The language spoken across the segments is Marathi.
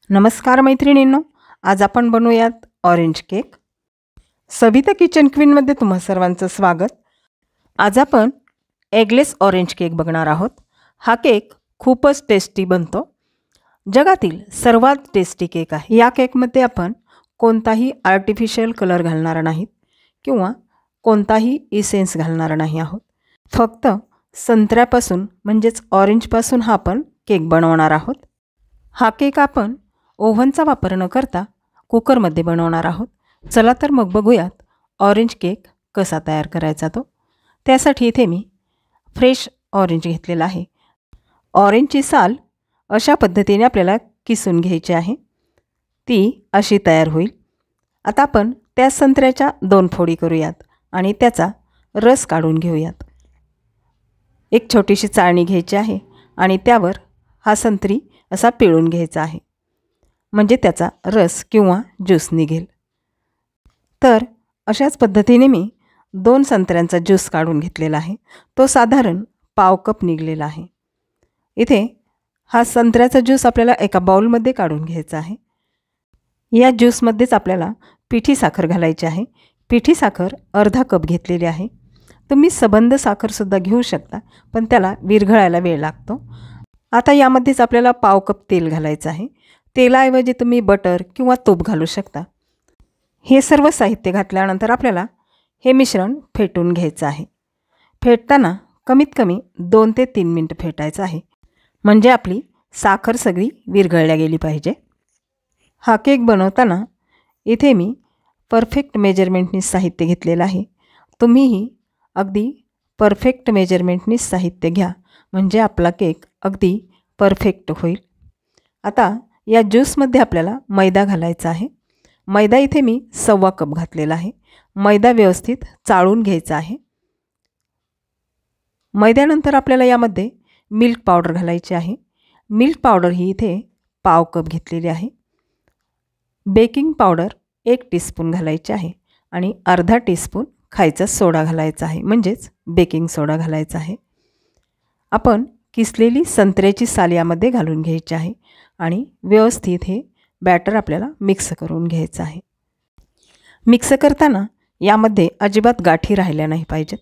नमस्कार मैत्रिणींनो, आज आपण बनवूयात ऑरेंज केक। सविता किचन क्वीनमध्ये तुम्हा सर्वांचं स्वागत। आज आपण एगलेस ऑरेंज केक बघणार आहोत। हा केक खूपच टेस्टी बनतो, जगातील सर्वात टेस्टी केक आहे। या केकमध्ये आपण कोणताही आर्टिफिशियल कलर घालणार नाहीत किंवा कोणताही इसेन्स घालणार नाही आहोत। फक्त संत्र्यापासून म्हणजेच ऑरेंजपासून हा आपण केक बनवणार आहोत। हा केक आपण ओव्हनचा वापर न करता कुकरमध्ये बनवणार आहोत। चला तर मग बघूयात ऑरेंज केक कसा तयार करायचा तो। त्यासाठी इथे मी फ्रेश ऑरेंज घेतलेला आहे। ऑरेंजची साल अशा पद्धतीने आपल्याला किसून घ्यायची आहे, ती अशी तयार होईल। आता आपण त्या संत्र्याच्या 2 फोडी करूयात आणि त्याचा रस काढून घेऊयात। एक छोटीशी चाळणी घ्यायची आहे आणि त्यावर हा संत्री असा पिळून घ्यायचा आहे, म्हणजे त्याचा रस किंवा ज्यूस निघेल। तर अशाच पद्धतीने मी 2 संत्र्यांचा ज्यूस काढून घेतलेला आहे। तो साधारण पाव कप निघलेला आहे। इथे हा संत्र्याचा ज्यूस आपल्याला एका बाउलमध्ये काढून घ्यायचा आहे। या ज्यूसमध्येच आपल्याला पिठी साखर घालायची आहे। पिठी साखर अर्धा कप घेतलेली आहे। तुम्ही सबंध साखरसुद्धा घेऊ शकता, पण त्याला विरघळायला वेळ लागतो। आता यामध्येच आपल्याला पाव कप तेल घालायचं आहे। तेलाऐवजी तुम्ही बटर किंवा तूप घालू शकता। हे सर्व साहित्य घातल्यानंतर आपल्याला हे मिश्रण फेटून घ्यायचं आहे। फेटताना कमीत कमी 2 ते 3 मिनिट फेटायचं आहे, म्हणजे आपली साखर सगळी विरघळल्या गेली पाहिजे। हा केक बनवताना इथे मी परफेक्ट मेजरमेंटनी साहित्य घेतलेलं आहे। तुम्हीही अगदी परफेक्ट मेजरमेंटनी साहित्य घ्या, म्हणजे आपला केक अगदी परफेक्ट होईल। आता या ज्यूसमध्ये आपल्याला मैदा घालायचा आहे। मैदा इथे मी 1/4 कप घातलेला आहे। मैदा व्यवस्थित चाळून घ्यायचा आहे। मैद्यानंतर आपल्याला यामध्ये मिल्क पावडर घालायची आहे। मिल्क पावडर ही इथे पाव कप घेतलेली आहे। बेकिंग पावडर 1 टीस्पून घालायची आहे आणि अर्धा टीस्पून खायचा सोडा घालायचा आहे, म्हणजेच बेकिंग सोडा घालायचा आहे। आपण किसलेली संत्र्याची साल यामध्ये घालून घ्यायची आहे आणि व्यवस्थित हे बॅटर आपल्याला मिक्स करून घ्यायचं आहे। मिक्स करताना यामध्ये अजिबात गाठी राहिल्या नाही पाहिजेत।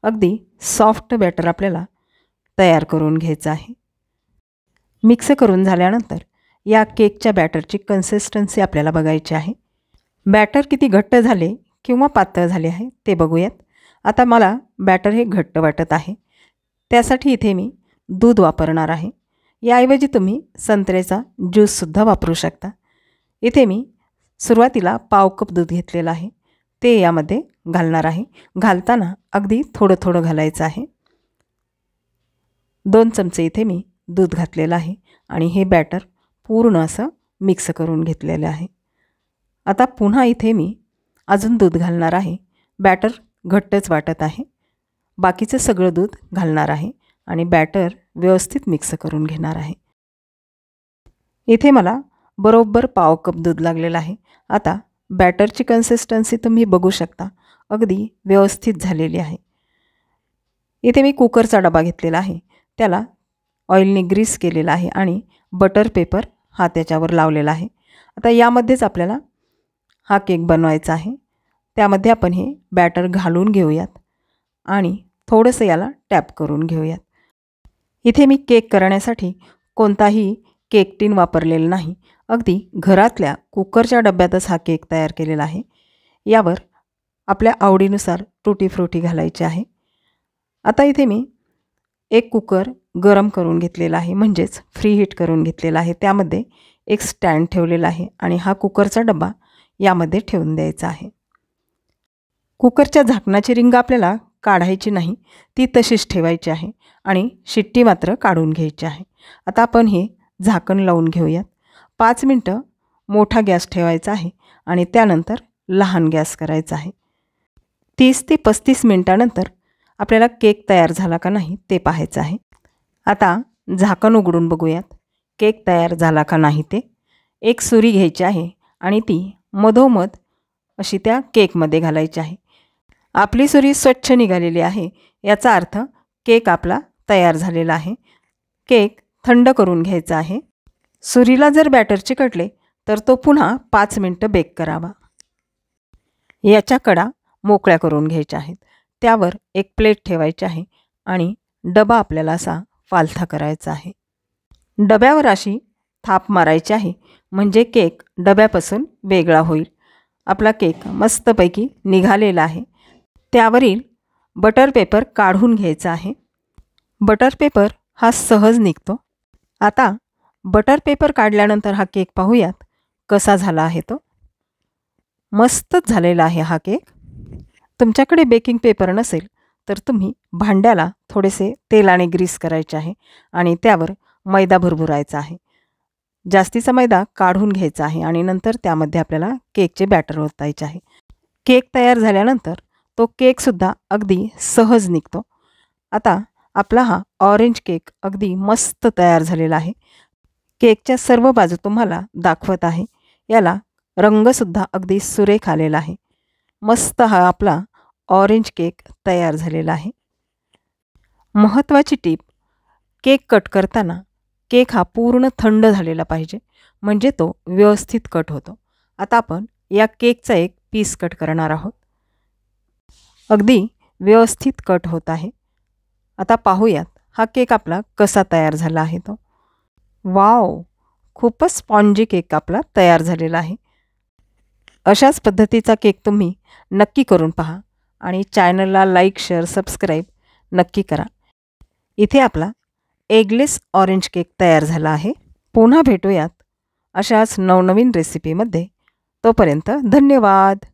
अगदी सॉफ्ट बॅटर आपल्याला तयार करून घ्यायचं आहे। मिक्स करून झाल्यानंतर या केकच्या बॅटरची कन्सिस्टन्सी आपल्याला बघायची आहे। बॅटर किती घट्ट झाले किंवा पातळ झाले आहे ते बघूयात। आता मला बॅटर हे घट्ट वाटत आहे, त्यासाठी इथे मी दूध वापरणार आहे। याऐवजी तुम्ही संत्र्याचा ज्यूससुद्धा वापरू शकता। इथे मी सुरुवातीला पाव कप दूध घेतलेलं आहे, ते यामध्ये घालणार आहे। घालताना अगदी थोडं थोडं घालायचं आहे। 2 चमचे इथे मी दूध घातलेलं आहे आणि हे बॅटर पूर्ण असं मिक्स करून घेतलेलं आहे। आता पुन्हा इथे मी अजून दूध घालणार आहे। बॅटर घट्टच वाटत आहे। बाकीचं सगळं दूध घालणार आहे आणि बॅटर व्यवस्थित मिक्स करून घेणार आहे। इथे मला बरोबर पाव कप दूध लागलेलं आहे। आता बॅटरची कन्सिस्टन्सी तुम्ही बघू शकता, अगदी व्यवस्थित झालेली आहे। इथे मी कुकरचा डबा घेतलेला आहे, त्याला ऑइलने ग्रीस केलेला आहे आणि बटर पेपर हा त्याच्यावर लावलेला आहे। आता यामध्येच आपल्याला हा केक बनवायचा आहे। त्यामध्ये आपण हे बॅटर घालून घेऊयात आणि थोडंसं याला टॅप करून घेऊयात। इथे मी केक करण्यासाठी कोणताही केक टीन वापरलेला नाही, अगदी घरातल्या कुकरच्या डब्यातच हा केक तयार केलेला आहे। यावर आपल्या आवडीनुसार टूटी फ्रूटी घालायची आहे। आता इथे मी एक कुकर गरम करून घेतलेला आहे, म्हणजेच फ्री हीट करून घेतलेला आहे। त्यामध्ये एक स्टँड ठेवलेला आहे आणि हा कुकरचा डबा यामध्ये ठेवून द्यायचा आहे। कुकरच्या झाकणाची रिंग आपल्याला काढायची नाही, ती तशीच ठेवायची आहे आणि शिट्टी मात्र काढून घ्यायची आहे। आता आपण हे झाकण लावून घेऊयात। 5 मिनटं मोठा गॅस ठेवायचा आहे आणि त्यानंतर लहान गॅस करायचा आहे। 30 ते 35 मिनटानंतर आपल्याला केक तयार झाला का नाही ते पाहायचं आहे। आता झाकण उघडून बघूयात केक तयार झाला का नाही ते। एक सुरी घ्यायची आहे आणि ती मधोमध अशी त्या केकमध्ये घालायची आहे। आपली सुरी स्वच्छ निघालेली आहे, याचा अर्थ केक आपला तयार झालेला आहे। केक थंड करून घ्यायचा आहे। सुरीला जर बॅटर चिकटले तर तो पुन्हा 5 मिनटं बेक करावा. याच्या कडा मोकळ्या करून घ्यायच्या आहेत. त्यावर एक प्लेट ठेवायची आहे आणि डबा आपल्याला असा फालथा करायचा आहे. डब्यावर अशी थाप मारायची आहे म्हणजे केक डब्यापासून वेगळा होईल. आपला केक मस्तपैकी निघालेला आहे. त्यावरील बटर पेपर काढून घ्यायचा आहे. बटर पेपर हा सहज निघतो. आता बटर पेपर काढल्यानंतर हा केक पाहूयात कसा झाला आहे तो. मस्तच झालेला आहे हा केक. तुमच्याकडे बेकिंग पेपर नसेल तर तुम्ही भांड्याला थोडेसे तेलाने ग्रीस करायचे आहे आणि त्यावर मैदा भुरभुरायचा आहे. जास्तीचा मैदा काढून घ्यायचा आहे आणि नंतर त्यामध्ये आपल्याला केकचे बॅटर ओतायचे आहे. केक तयार झाल्यानंतर तो केकसुद्धा अगदी सहज निघतो. आता आपला हा ऑरेंज केक अगदी मस्त तयार झालेला आहे. केकच्या सर्व बाजू तुम्हाला दाखवत आहे. याला रंगसुद्धा अगदी सुरेख आलेला आहे. मस्त हा आपला ऑरेंज केक तयार झालेला आहे. महत्त्वाची टीप, केक कट करताना केक हा पूर्ण थंड झालेला पाहिजे म्हणजे तो व्यवस्थित कट होतो. आता आपण या केकचा एक पीस कट करणार आहोत. अगदी व्यवस्थित कट होत आहे. आता पाहूयात हा केक आपला कसा तयार झाला आहे तो. वाव, खूपच स्पॉन्जी केक आपला तयार झालेला आहे. अशाच पद्धतीचा केक तुम्ही नक्की करून पहा आणि चॅनलला लाईक, शेअर, सबस्क्राईब नक्की करा. इथे आपला एगलेस ऑरेंज केक तयार झाला आहे. पुन्हा भेटूयात अशाच नवनवीन रेसिपीमध्ये. तोपर्यंत धन्यवाद.